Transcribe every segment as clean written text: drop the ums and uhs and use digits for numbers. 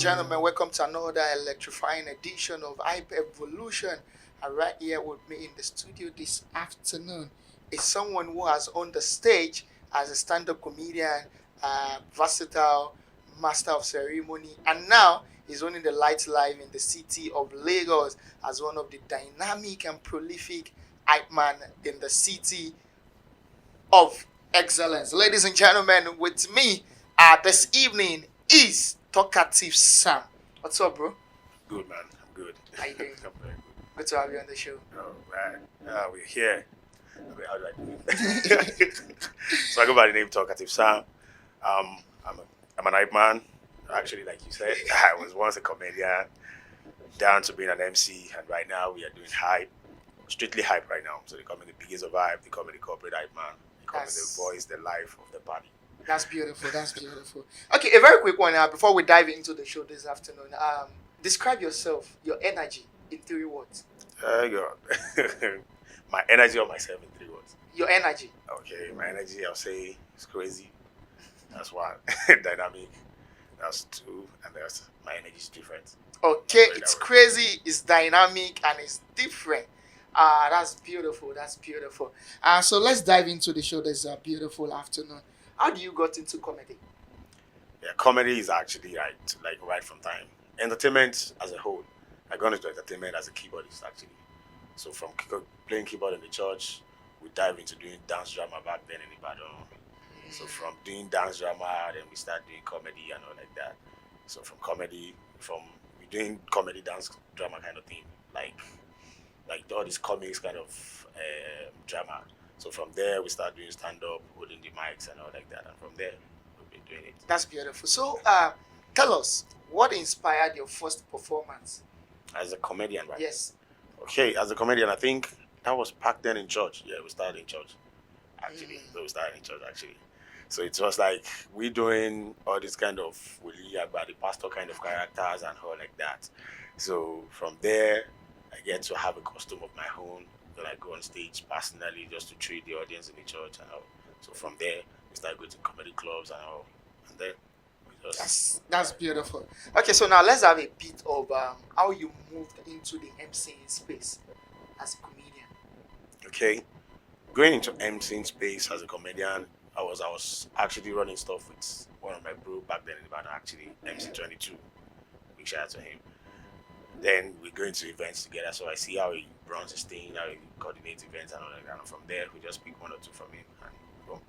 gentlemen, welcome to another electrifying edition of Hype Evolution. And right here with me in the studio this afternoon is someone who has on the stage as a stand-up comedian, versatile, master of ceremony, and now he's owning the light live in the city of Lagos as one of the dynamic and prolific hype man in the city of excellence. Ladies and gentlemen, with me this evening is Talkative Sam. What's up, bro? Good, man. I'm good. How you doing? I'm very good. Good to have you on the show. All right. We're here. Okay, how do I do it? So I go by the name Talkative Sam. I'm an hype man. Actually, like you said, I was once a comedian, down to being an MC, and right now we are doing hype. Strictly hype right now. So they call me the biggest of hype. They call me the corporate hype man. They call me the voice, the life of the party. That's beautiful. That's beautiful. Okay, a very quick one before we dive into the show this afternoon. Describe yourself, your energy in 3 words. My energy on myself in 3 words. Your energy. Okay, my energy, I'll say it's crazy. That's 1. Dynamic. That's 2. And that's my energy is different. Okay, it's crazy, it's dynamic, and it's different. That's beautiful. That's beautiful. So let's dive into the show this beautiful afternoon. How do you got into comedy? Yeah, comedy is actually right from time. Entertainment as a whole. I got into entertainment as a keyboardist actually. So from playing keyboard in the church, we dive into doing dance drama back then in Ibadan. So from doing dance drama, then we start doing comedy and all like that. So from comedy, we doing comedy dance drama kind of thing, like all these comics kind of drama. So from there, we start doing stand-up, holding the mics and all like that. And from there, we've been doing it. That's beautiful. So tell us, what inspired your first performance? As a comedian, right? Yes. Okay, as a comedian, I think that was back then in church. Yeah, we started in church, actually. So we started in church, actually. So it was like we doing all this kind of about the pastor kind of characters and all like that. So from there, I get to have a costume of my own. Then I go on stage personally just to treat the audience in the church and all. So from there, we start going to comedy clubs and all. And then we just... That's beautiful. Okay, so now let's have a bit of how you moved into the MCing space as a comedian. Okay. Going into MCing space as a comedian, I was actually running stuff with one of my bro back then in Ibadan, actually, MC22. Big shout out to him. Then we go into events together, so I see how he runs his thing, how he coordinates events and all that. And from there, we just pick 1 or 2 from him and boom.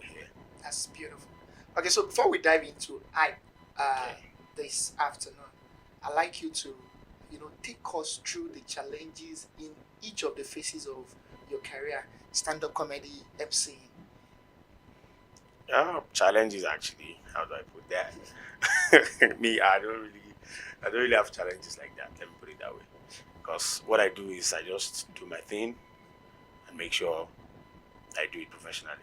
Yeah. That's beautiful. Okay, so before we dive into hype this afternoon, I'd like you to, take us through the challenges in each of the phases of your career, stand-up comedy, MCing. Challenges actually. How do I put that? Me, I don't really have challenges like that. Let me put it that way. Because what I do is I just do my thing and make sure I do it professionally.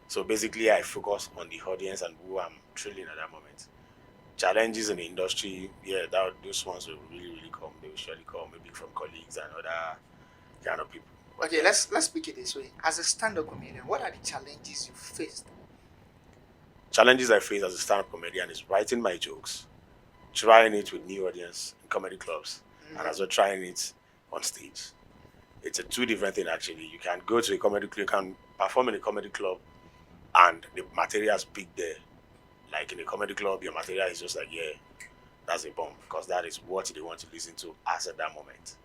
So basically, I focus on the audience and who I'm thrilling at that moment. Challenges in the industry, those ones will really, really come. They will surely come, maybe from colleagues and other kind of people. Okay, let's speak it this way. As a stand-up comedian, what are the challenges you faced? Challenges I face as a stand-up comedian is writing my jokes, trying it with new audience in comedy clubs, and as well trying it on stage. It's a 2 different thing actually. You can go to a comedy club, you can perform in a comedy club, and the material is big there. Like in a comedy club, your material is just like, that's a bomb, because that is what they want to listen to as at that moment.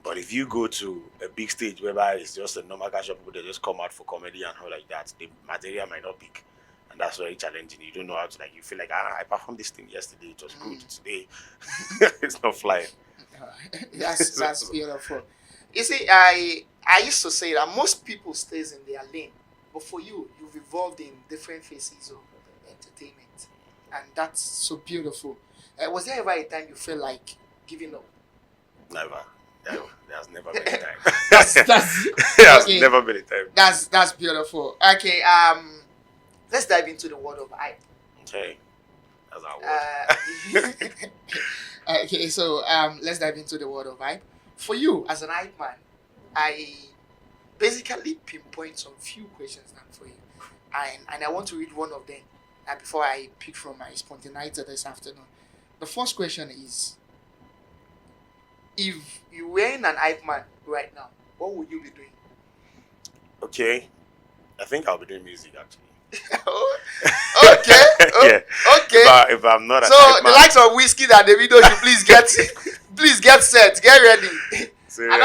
But if you go to a big stage whereby it's just a normal casual people that just come out for comedy and all like that, the material might not pick. And that's very challenging. You don't know how to, you feel like, I performed this thing yesterday, it was good. Today, it's not flying. That's beautiful. You see, I used to say that most people stays in their lane. But for you, you've evolved in different phases of entertainment. And that's so beautiful. Was there ever a time you felt like giving up? Never. There's never been a time. That's never been a time. That's beautiful. Okay, let's dive into the world of hype. Okay. That's our word. Okay, so let's dive into the world of hype. For you, as an hype man, I basically pinpoint some few questions now for you. And I want to read one of them before I pick from my spontaneity this afternoon. The first question is, if you were in an hype man right now, what would you be doing? Okay, I think I'll be doing music actually. Okay. Yeah. Okay. If I'm not a So hype the man, likes of whiskey and the video should please get set, get ready. seriously.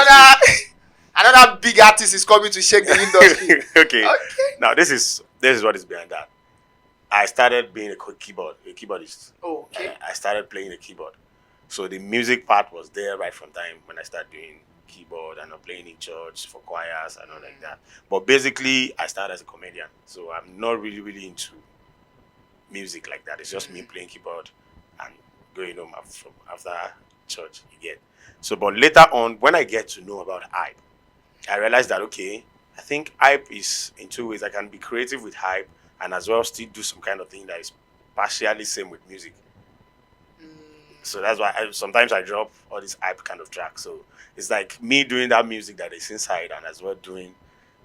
Another big artist is coming to shake the industry. Okay. Okay. Now this is what is behind that. I started being a keyboardist. Okay. I started playing the keyboard. So the music part was there right from time when I started doing keyboard and I'm playing in church for choirs and all like that. But basically, I started as a comedian. So I'm not really into music like that. It's just me playing keyboard and going home after church, you get. So, but later on, when I get to know about hype, I realized that, okay, I think hype is in two ways. I can be creative with hype and as well still do some kind of thing that is partially same with music. So that's why sometimes I drop all these hype kind of tracks. So it's like me doing that music that is inside and as well doing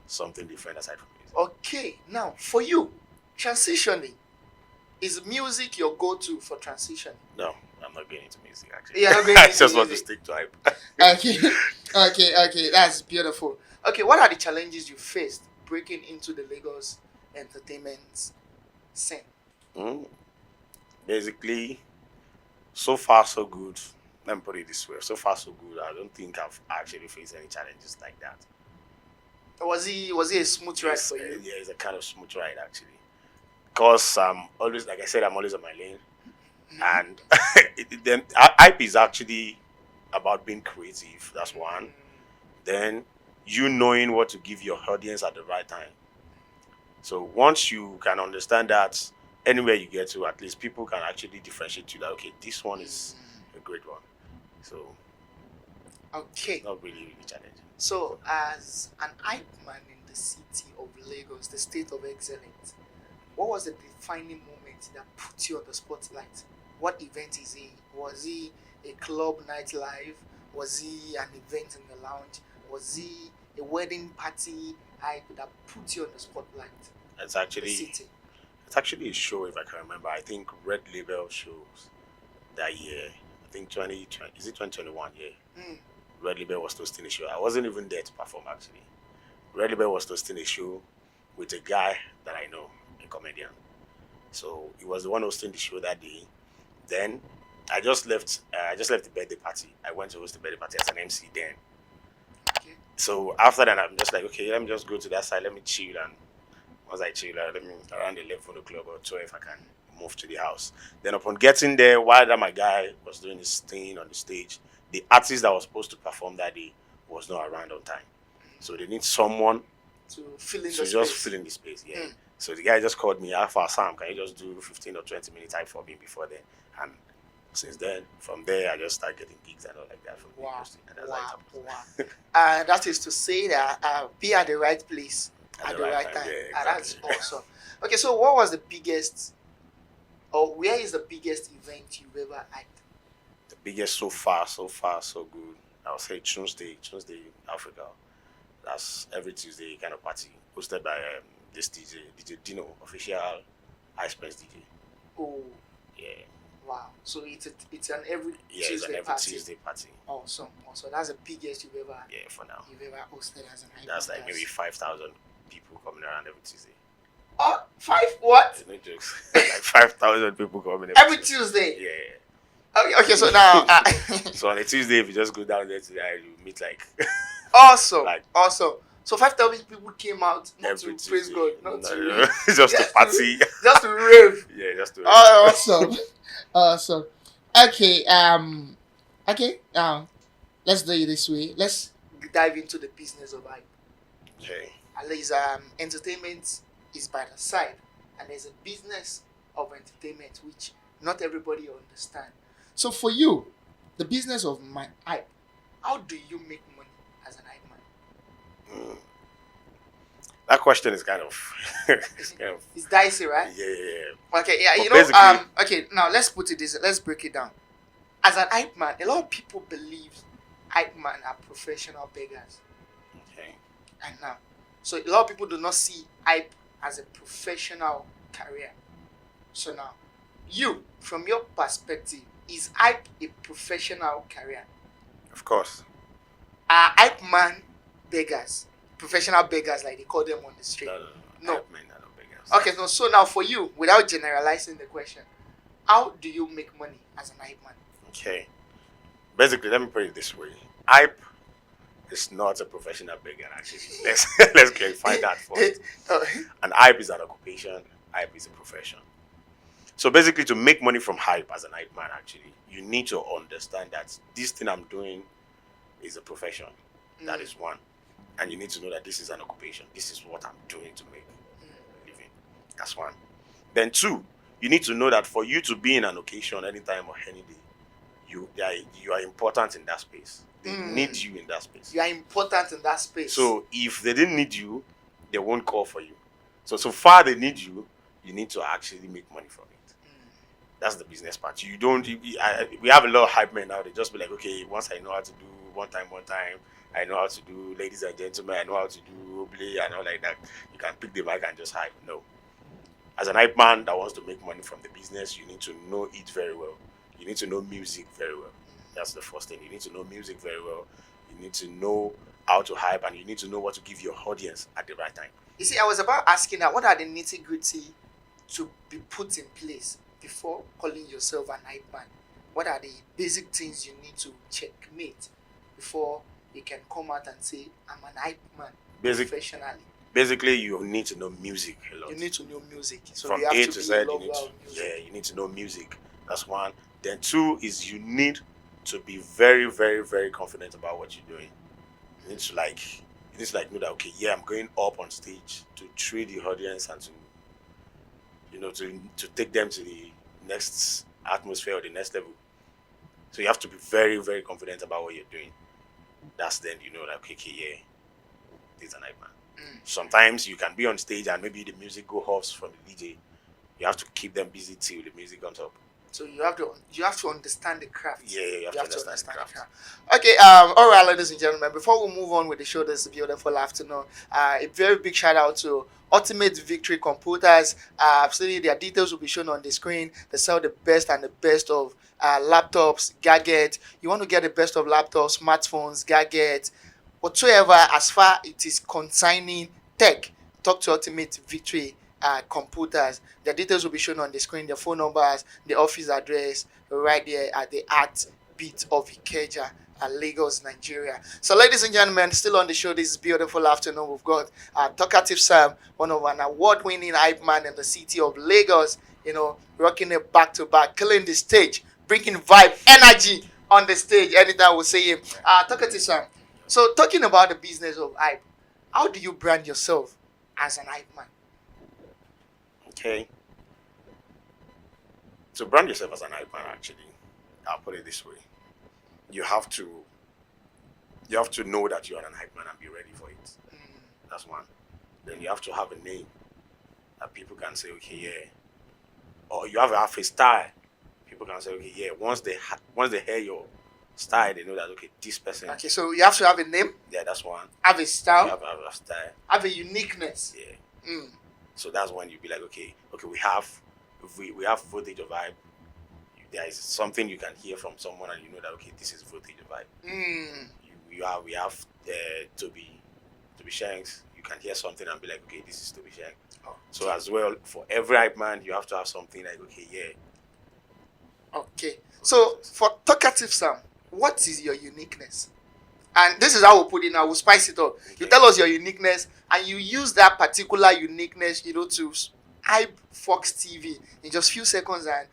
something different aside from music. Okay, now for you, transitioning, is music your go-to for transition? No, I'm not going into music actually. Yeah, I just want to stick to hype. Okay, that's beautiful. Okay, what are the challenges you faced breaking into the Lagos entertainment scene? Basically, so far so good. Let me put it this way: so far so good. I don't think I've actually faced any challenges like that. Was he a smooth ride for you? Yeah, it's a kind of smooth ride actually. Because I'm always, like I said, I'm always on my lane, and then hype is actually about being creative. That's one. Then you knowing what to give your audience at the right time. So once you can understand that, anywhere you get to, at least people can actually differentiate you that okay, this one is a great one. So Okay. not really challenging. So as an hype man in the city of Lagos, the state of excellence, what was the defining moment that put you on the spotlight? What event is he? Was he a club nightlife? Was he an event in the lounge? Was he a wedding party hype that put you on the spotlight? It's The actually city. it's actually a show if I can remember. I think Red Label shows that year. I think 2020 is it 2021 year. Red Label was hosting a show. I wasn't even there to perform actually. Red Label was hosting a show with a guy that I know, a comedian. So he was the one hosting the show that day. Then I just left. I just left the birthday party. I went to host the birthday party as an MC then. Okay. So after that, I'm just like, okay, let me just go to that side. Let me chill, and once I chill, let me around 11 o'clock or 12 I can move to the house. Then upon getting there, while that my guy was doing his thing on the stage, the artist that was supposed to perform that day was not around on time. So they need someone To fill in to the just space. fill in the space. Yeah. So the guy just called me, Alpha Sam, can you just do 15 or 20 minutes hype for me before then? And since then, from there, I just started getting gigs and all like that from the Wow. industry. And that's how it happened. That is to say that be at the right place at the right time. Yeah, That's exactly. awesome. Okay, so what was the biggest, or where is the biggest event you've ever had? The biggest so far, so good. I would say Tuesday, Africa. That's every Tuesday kind of party hosted by this DJ Dino, official Ice Prince DJ. Oh, Yeah, wow. So it's an every yeah, it's Tuesday an every party. Tuesday party. Awesome. Also, that's the biggest you've ever Yeah, for now. hosted as an hype. That's like maybe 5,000 people coming around every Tuesday. Oh, 5 what? No jokes. Like 5,000 people coming Every Tuesday. Yeah. Okay, so now So on a Tuesday, if you just go down there today, you meet like awesome. Like- Awesome. So 5,000 people came out not every to Tuesday. praise God, not No, to just a party. just to rave. Yeah, just to. Oh, awesome. Awesome. Okay, let's do it this way. Let's dive into the business of hype. Okay. At least entertainment is by the side, and there's a business of entertainment which not everybody understand. So for you, the business of my hype, how do you make money as an hype man? That question is kind of, It's dicey, right? yeah. Okay, yeah, But you know, basically- okay, now let's put it this, let's break it down. As an hype man, a lot of people believe hype man are professional beggars. Okay. And now, so a lot of people do not see hype as a professional career. So now, you, from your perspective, is hype a professional career? Of course. Are hype man beggars? Professional beggars like they call them on the street? No. Hype men are not beggars. Okay, no, so now for you, without generalizing the question, how do you make money as an hype man? Okay. Basically, let me put it this way. Hype is not a professional beggar, actually. Let's clarify that first. And hype is an occupation, hype is a profession. So basically, to make money from hype as an hype man, actually, you need to understand that this thing I'm doing is a profession. That is one. And you need to know that this is an occupation. This is what I'm doing to make a living. That's one. Then two, you need to know that for you to be in an occasion anytime or any day, you are important in that space. They need you in that space. You are important in that space. So if they didn't need you, they won't call for you. So far they need you, you need to actually make money from it. That's the business part. You don't. We have a lot of hype men now. They just be like, okay, once I know how to do one time, I know how to do ladies and gentlemen. I know how to do oblate and all like that. You can pick the mic and just hype. No. As an hype man that wants to make money from the business, you need to know it very well. You need to know music very well. That's the first thing. You need to know music very well. You need to know how to hype, and you need to know what to give your audience at the right time. You see, I was about asking that. What are the nitty-gritty to be put in place before calling yourself an hype man? What are the basic things you need to checkmate before you can come out and say, I'm an hype man professionally? Basically, you need to know music a lot. You need to know music. So from you have A to to be Z, a you lover need of music. you need to know music. That's one. Then two is you need to be very, very, very confident about what you're doing. You need to know that, okay, yeah, I'm going up on stage to treat the audience and to take them to the next atmosphere or the next level. So you have to be very, very confident about what you're doing. That's then that, okay, yeah, this is an hype man. Sometimes you can be on stage and maybe the music go off from the DJ. You have to keep them busy till the music comes up. So you have to understand the craft. Yeah, you have to understand the craft. Okay, all right, ladies and gentlemen. Before we move on with the show this beautiful afternoon, a very big shout out to Ultimate Victory Computers. Absolutely, their details will be shown on the screen. They sell the best and the best of laptops, gadgets. You want to get the best of laptops, smartphones, gadgets, whatsoever as far it is concerning tech. Talk to Ultimate Victory Computers. The details will be shown on the screen, the phone numbers, the office address right there at the Art Beat of Ikeja, Lagos, Nigeria. So, ladies and gentlemen, still on the show this beautiful afternoon, we've got Talkative Sam, one of an award-winning hype man in the city of Lagos, rocking it back to back, killing the stage, bringing vibe, energy on the stage anytime we see him. Talkative Sam, so talking about the business of hype, how do you brand yourself as an hype man? Okay. To brand yourself as an hype man, actually, I'll put it this way. You have to know that you are an hype man and be ready for it. That's one. Then you have to have a name that people can say, okay, yeah. Or you have a style. People can say, okay, yeah. Once they hear your style, they know that, okay, this person. Okay, so you have to have a name. Yeah, that's one. Have a style. You have a style. Have a uniqueness. Yeah. So that's when you be like, okay, we have voltage of vibe. There is something you can hear from someone, and you know that, okay, this is voltage of vibe. We have Toby Shanks. You can hear something and be like, okay, this is Toby Shanks. So as well, for every hype man, you have to have something like, okay, yeah. Okay. So for Talkative Sam, what is your uniqueness? And this is how we'll put it now. We'll spice it up. Okay. You tell us your uniqueness, and you use that particular uniqueness, to hype Foks TV in just few seconds, and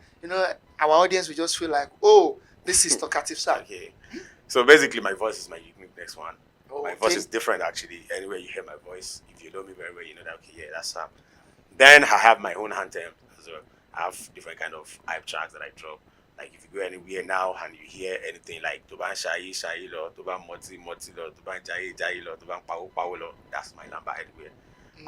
our audience will just feel like, oh, this is Talkative Sam. Okay. So basically, my voice is my uniqueness one. Okay. My voice is different, actually. Anywhere you hear my voice, if you know me very well, you know that, okay, yeah, that's Sam. Then I have my own anthem as well. I have different kind of hype tracks that I drop. Like if you go anywhere now and you hear anything like Toban Shayi lo, Toban Moti lo, Toban Jayi lo, Toban Pau lo, that's my number anywhere.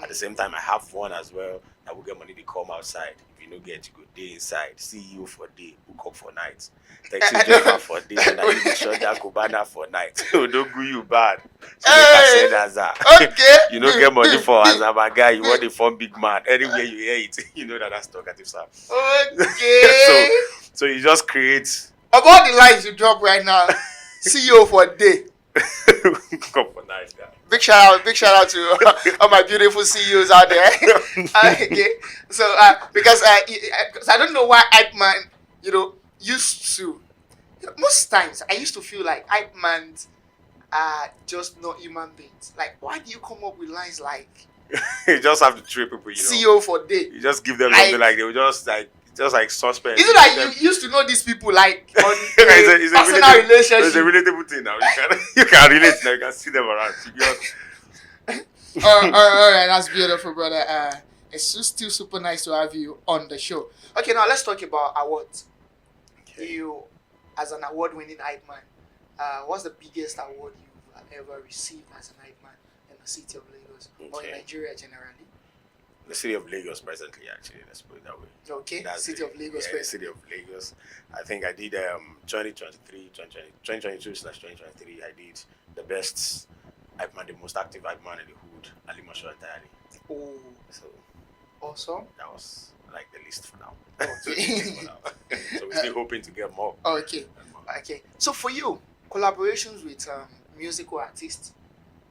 At the same time, I have one as well that will get money to come outside. If you no get, you go day inside. CEO for day, hook up for night. Taxi driver for day, and I need short that Cubana for night. Don't go you bad. So they can say that's that. Okay. You don't get money for as a bad guy. You want to form big man. Anywhere you hear it, you know that's Talkative Sam. Okay. so you just create. Of all the lines you drop right now, CEO for day. Come for night, guy. Big shout out to all my beautiful CEOs out there. Okay, so because I don't know why Hypeman, used to. Most times I used to feel like Hypemans are just not human beings. Like, why do you come up with lines like You just have to treat people, CEO for day? You just give them something like they will just like suspect. Is it like you used to know these people like on it's a personal relationship? It's a relatable thing now. You can relate now. You can see them around. All right, that's beautiful, brother. It's still super nice to have you on the show. Okay, now let's talk about awards. Okay. You, as an award-winning hype man, what's the biggest award you've ever received as an hype man in the city of Lagos or in Nigeria generally? The city of Lagos presently, actually, let's put it that way. Okay, That's city of Lagos. Yeah, city of Lagos. I think I did 2022/2023. I did the best hype man, the most active hype man in the hood, Ali Masho entirely. Oh, So awesome. that was like the list for now. Okay. So we're still hoping to get more. Okay. Okay. So for you, collaborations with musical artists,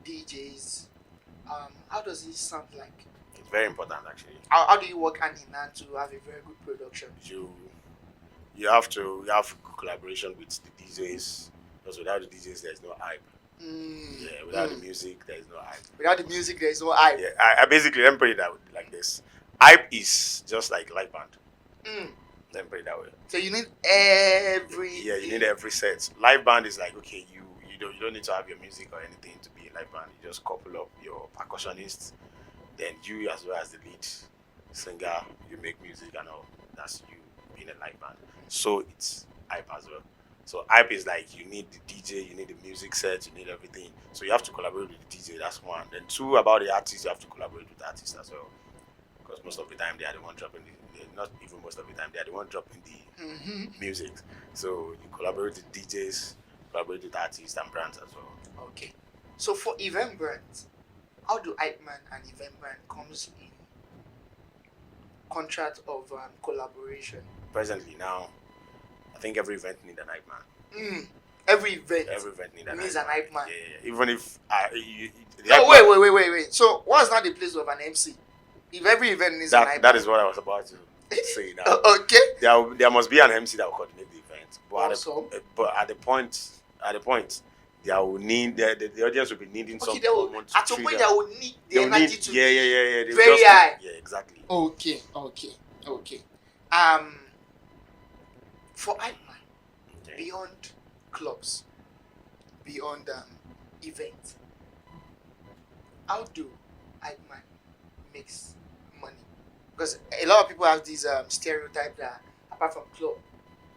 DJs, how does it sound like? It's very important, actually. How do you work hand in hand to have a very good production? You have collaboration with the DJs, because without the DJs there's no hype. Yeah, without the music there is no hype. Without the music there is no hype. Yeah, I basically, let me put it that way, like this. Hype is just like live band. Let me put it that way. So you need every. Yeah, you need every set. Live band is like, okay, you don't need to have your music or anything to be a live band. You just couple up your percussionist, then you as well as the lead singer, you make music and all. That's you being a live band. So it's hype as well. So hype is like, you need the DJ, you need the music set, you need everything. So you have to collaborate with the DJ, that's one. Then two, about the artists, you have to collaborate with the artists as well. Because most of the time they are the one dropping not even most of the time, they are the one dropping the music. So you collaborate with DJs, collaborate with artists and brands as well. Okay. So for event brands, how do Hypeman and event brand comes in contract of collaboration? Presently now, I think every event need an hype man. Every event need an needs an hype man. Yeah. Even if wait. So what's not the place of an MC? If every event needs an hype man. That is what I was about to say now. Okay. There must be an MC that will coordinate the event. But at the point there will need the audience will be needing something. At some point they will need the energy to be very high. Yeah, exactly. Okay. For Hypeman, beyond clubs, beyond events, how do Hypeman makes money? Because a lot of people have this stereotype that apart from club,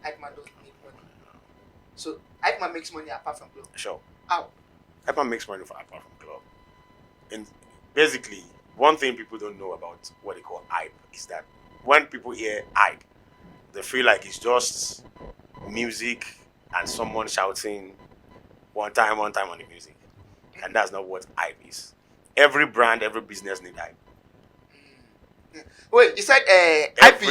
Hypeman doesn't make money. So Hypeman makes money apart from club. Sure. How? Hypeman makes money apart from club. And basically, one thing people don't know about what they call hype is that when people hear hype, they feel like it's just music and someone shouting one time on the music. And that's not what hype is. Every brand, every business needs hype. Wait, you said hype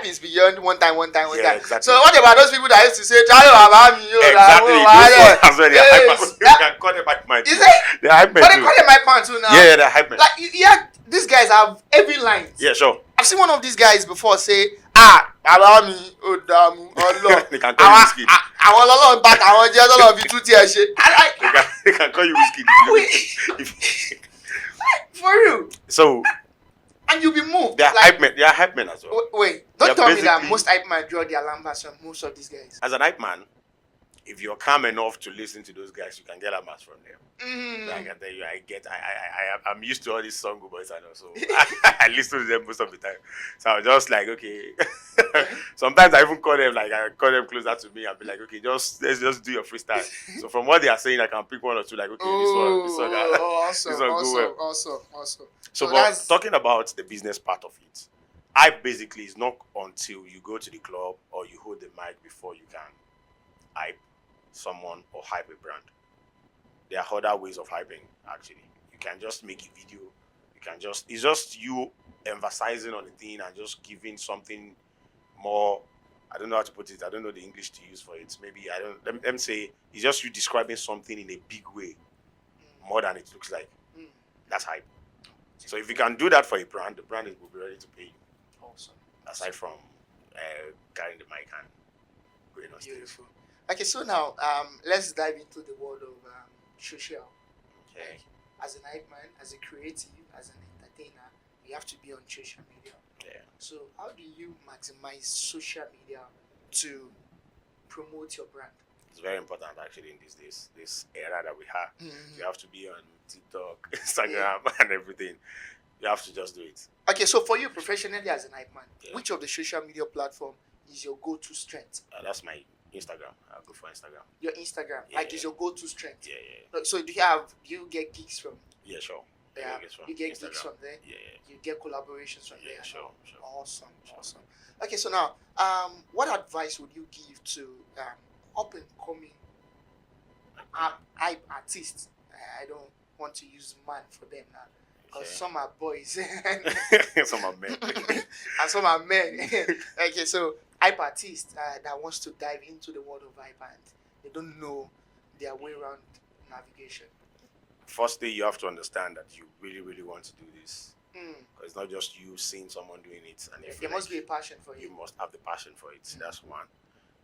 is beyond one time. Exactly. So what about those people that used to say, exactly. That's where they're hype man. You can call them hype man. They're hype man. But they call them hype man too now. Yeah, they're hype man. Like, these guys have every line. Yeah, sure. I've seen one of these guys before say, allow me, They can call you whiskey. They can call you whiskey. For you. So, and you'll be moved. They are hype men as well. Wait, don't tell me that most hype men draw their lambas from most of these guys. As an hype man, if you're calm enough to listen to those guys, you can get a match from them. Mm. So I can tell you, I'm used to all these song boys, I know, so I listen to them most of the time. So I was just like, okay. Sometimes I even call them, like I call them closer to me and be like, okay, let's just do your freestyle. So from what they are saying, I can pick one or two, like, okay, this one, awesome, this one go well. awesome. So but talking about the business part of it, hype basically is not until you go to the club or you hold the mic before you can hype someone or hype a brand. There are other ways of hyping, actually. You can just make a video. It's just you emphasizing on the thing and just giving something more. I don't know how to put it. I don't know the English to use for it. Maybe I don't. Let me say it's just you describing something in a big way, more than it looks like. That's hype. So if you can do that for a brand, the brand will be ready to pay you. Awesome. Aside from carrying the mic and going on stage. Beautiful. Okay, so now let's dive into the world of social. Okay. As an hype man, as a creative, as an entertainer, you have to be on social media. Yeah. So how do you maximize social media to promote your brand? It's very important actually in these days, this era that we have. You have to be on TikTok, Instagram, and everything. You have to just do it. Okay, so for you professionally as an hype man, which of the social media platform is your go-to strength? That's my Instagram. I'll go for Instagram. Your Instagram, is your go-to strength. Yeah. So do you get gigs from? Yeah, sure. Yeah, you get gigs from there. Yeah. You get collaborations from there. Sure. Awesome. Okay, so now, what advice would you give to up and coming hype artists? I don't want to use man for them now, because some are boys some are men, and some are men. Okay, so hype artists that wants to dive into the world of hype and they don't know their way around navigation. Firstly, you have to understand that you really, really want to do this. Because it's not just you seeing someone doing it, and there must be a passion for you. You must have the passion for it. That's one.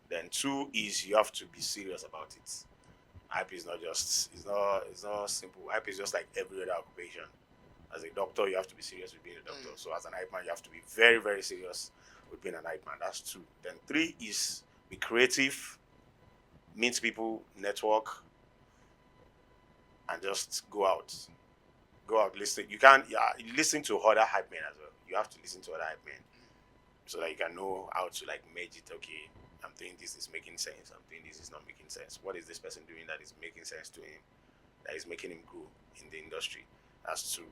Then two is you have to be serious about it. Hype is not just it's not simple. Hype is just like every other occupation. As a doctor, you have to be serious with being a doctor. So as an hype man, you have to be very, very serious with being an hype man. That's two. Then three is be creative, meet people, network, and just go out, listen. You can listen to other hype men as well. You have to listen to other hype men so that you can know how to like merge it. Okay, I'm doing this, is making sense. I'm doing this, is not making sense. What is this person doing that is making sense to him, that is making him grow in the industry? That's two.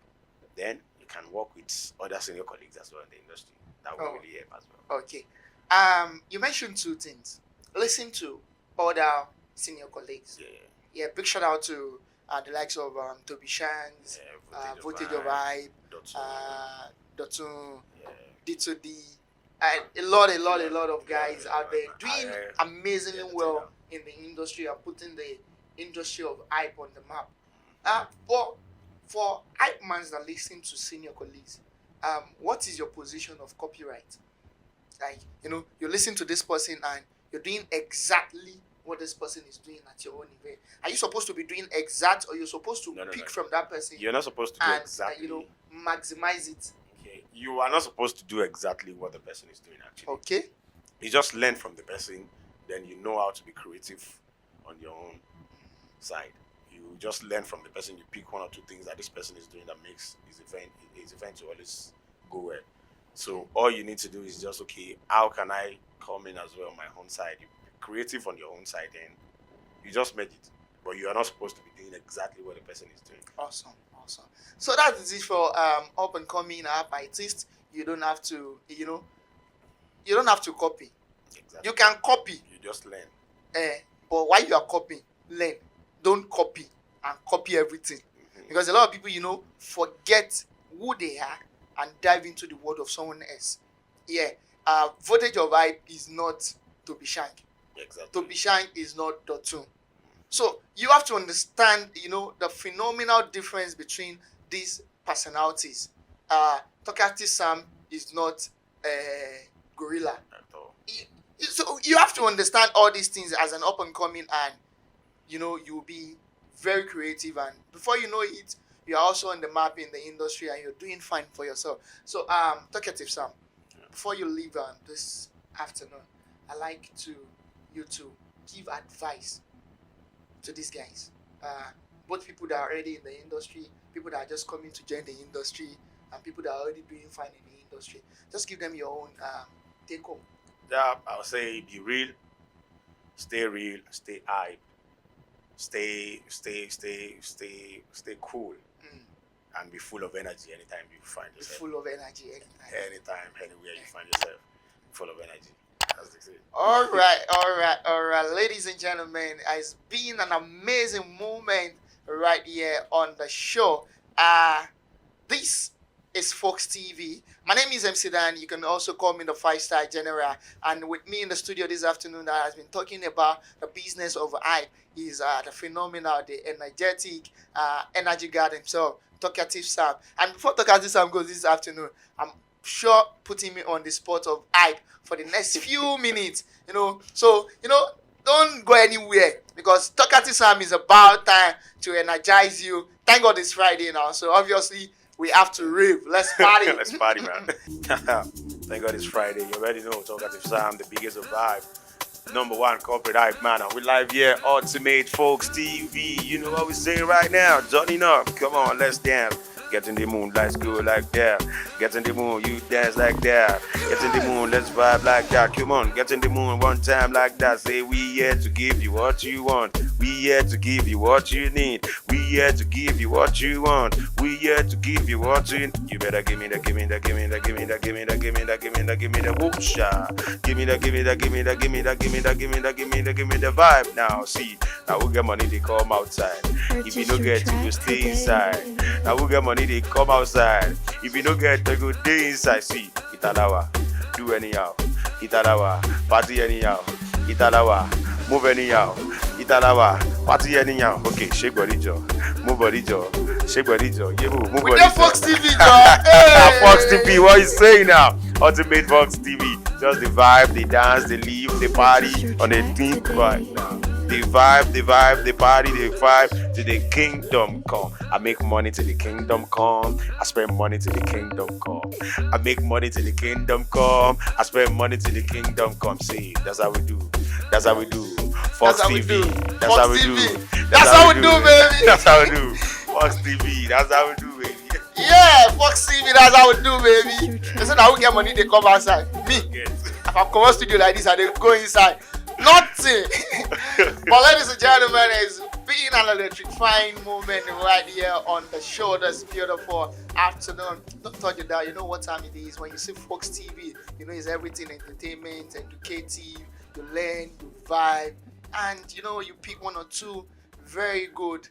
Then you can work with other senior colleagues as well in the industry. That will really help as well. Okay. You mentioned two things. Listen to other senior colleagues. Yeah. Big shout out to the likes of Toby Shanks, Voltage of Hype, Dotun, D2D, and a lot of guys out there doing amazingly well in the industry and putting the industry of hype on the map. But for hype mans that listen to senior colleagues, what is your position of copyright? Like, you listen to this person and you're doing exactly what this person is doing at your own event. Are you supposed to be doing exact, or you're supposed to pick from that person? You're not supposed to do exactly. Maximize it. Okay. You are not supposed to do exactly what the person is doing actually. Okay. You just learn from the person, then you know how to be creative on your own side. You just learn from the person. You pick one or two things that this person is doing that makes his event to always go well. So all you need to do is just, okay, how can I come in as well on my own side? You be creative on your own side, and you just make it. But you are not supposed to be doing exactly what the person is doing. Awesome. So that is it for up and coming app artists. You don't have to, you don't have to copy. Exactly. You can copy. You just learn. But while you are copying, learn. Don't copy and copy everything. Because a lot of people, forget who they are and dive into the world of someone else. Voltage of Hype is not Toby Shank. Exactly. Toby Shank is not Dotun. So you have to understand, the phenomenal difference between these personalities. Talkative Sam is not Gorilla. At all. So you have to understand all these things as an up and coming, and you'll be very creative, and before you know it, you're also on the map in the industry and you're doing fine for yourself. So Talkative Sam, before you leave this afternoon, I like you to give advice to these guys. Both people that are already in the industry, people that are just coming to join the industry, and people that are already doing fine in the industry. Just give them your own take home. Yeah, I'll say be real, stay hype, stay cool, Mm. and be full of energy anytime you find Be yourself. full of energy anytime. Anytime, anywhere you find yourself, full of energy. That's the thing. All right, ladies and gentlemen. It's been an amazing moment right here on the show. This is Foks TV. My name is MC Dan. You can also call me the 5-star general. And with me in the studio this afternoon that has been talking about the business of hype is the phenomenal, the energetic, energy god himself, Talkative Sam. And before Talkative Sam goes this afternoon, I'm sure putting me on the spot of hype for the next few minutes. So don't go anywhere because Talkative Sam is about time to energize you. Thank God it's Friday now, so obviously we have to rave. Let's party. Let's party, man. Thank God it's Friday. You already know Talkative Sam, the biggest of hype. #1 corporate hype man. And we live here, Ultimate Foks TV. You know what we're saying right now. Joining up. Come on, let's dance. Get in the moon, let's go like that. Get in the moon, you dance like that. Get in the moon, let's vibe like that. Come on, get in the moon one time like that. Say we here to give you what you want. We here to give you what you need. We here to give you what you want. We here to give you what you need. You better give me the, give me the, give me the, give me the, give me the, give me the, give me the, give me the whoopsha. Give me the, give me the, give me the, give me the, give me the, give me the, give me the, give me the vibe. Now see, now we get money, they come outside. If you don't get to, you stay inside. Now we get money, they come outside. If you don't get to go day inside, see, Italawa, do anyhow. Italawa, party anyhow. Italawa, move anyhow. Italawa, party anyhow. Okay, shake body jaw, move body jaw, shake body jaw. Yeah, move body With jaw. the Foks TV, John. Hey! Foks TV, what you saying now? Ultimate Foks TV. Just the vibe, the dance, the live, the party on the deep vibe now. The vibe, the party, the vibe to the kingdom come. I make money till the kingdom come. I spend money till the kingdom come. I make money till the kingdom come. I spend money till the kingdom come. See, that's how we do. That's how we do. Foks TV. That's how we do. That's how we do, baby. That's how we do. Foks TV. That's how we do, baby. Yeah, Foks TV, that's how we do, baby. They said I will get money, they come outside. Me, if I come out studio like this, I they go inside. Nothing. But ladies and gentlemen, it's been an electrifying moment right here on the show this beautiful afternoon. Don't touch it down. You know what time it is. When you see Foks TV, you know it's everything entertainment, educative. You learn, you vibe, and you pick one or two very good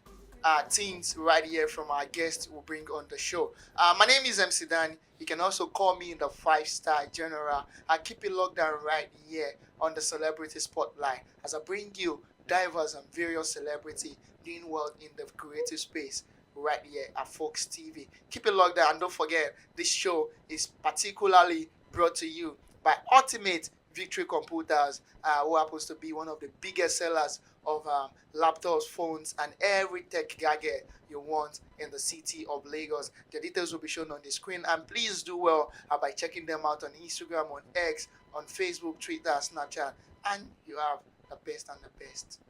things right here from our guests we'll bring on the show. My name is MC Dan. You can also call me the 5-star general. I keep it locked down right here on the celebrity spotlight as I bring you diverse and various celebrity doing well in the creative space right here at Foks TV. Keep it locked down and don't forget this show is particularly brought to you by Ultimate Victory Computers, who happens to be one of the biggest sellers of laptops, phones, and every tech gadget you want in the city of Lagos. The details will be shown on the screen, and please do well by checking them out on Instagram, on X, on Facebook, Twitter, Snapchat, and you have the best and the best.